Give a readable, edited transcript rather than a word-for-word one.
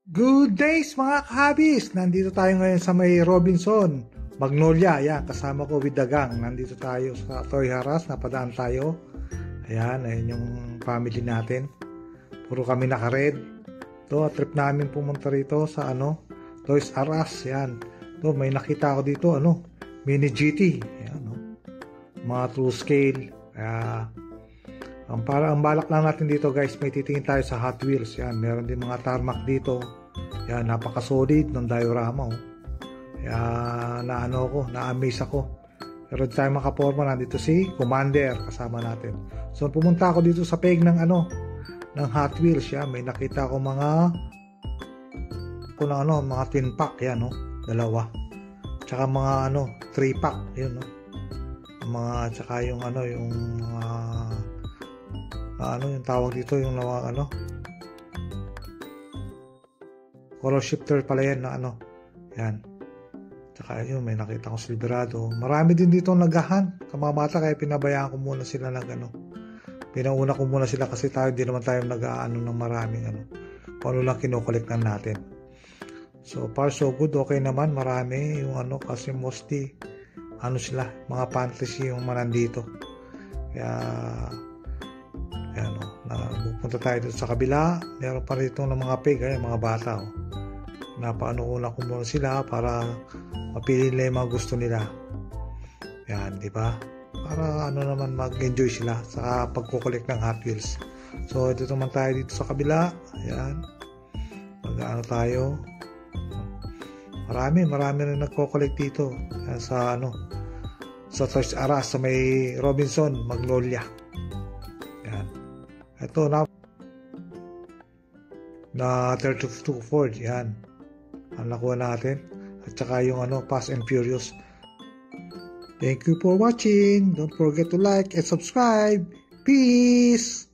Good days mga kahabis! Nandito tayo ngayon sa may Robinson, Magnolia. Ayan, kasama ko with the gang. Nandito tayo sa Toy Haras, napadaan tayo. Ayan yung family natin. Puro kami naka-red. Ito, trip namin pumunta rito sa Toys R Us. Ayan. Ito, may nakita ako dito, mini GT. Ayan, mga true scale. Kaya, ang balak lang natin dito guys, may titingin tayo sa Hot Wheels. Yan, meron din mga tarmac dito. Yan, napaka-solid ng diorama. Kaya na-amaze ako. Pero di tayo makaporma, nandito si Commander kasama natin. So pumunta ako dito sa peg ng ng Hot Wheels. Yan, may nakita ko mga tin pack yan, dalawa. Tsaka mga 3 pack, yun, mga tsaka yung yung yung tawag dito, yung color shifter pala yan na yan. Tsaka yun, may nakita kong Silverado. Marami din dito nagahan, kamamata, kaya pinabayaan ko muna sila pinauna ko muna sila kasi di naman tayo ng maraming kung lang kinokolekt na natin. So far so good, okay naman, marami yung kasi mostly sila, mga fantasy yung nandito. Kaya pupunta tayo dito sa kabila. Meron pa rito ng mga pig, mga bata. Napaano ko muna sila para mapili nila yung mga gusto nila. Yan, di ba? Para naman mag-enjoy sila sa pagkukulik ng Hot Wheels. So, dito naman tayo dito sa kabila. Ayan. Tayo. Marami rin nagkukulik dito. Yan, sa Toys R Us, sa may Robinson, Magnolia. Ito na 32 Ford, yan ang nakuha natin, at saka yung Fast and Furious. Thank you for watching. Don't forget to like and subscribe. Peace.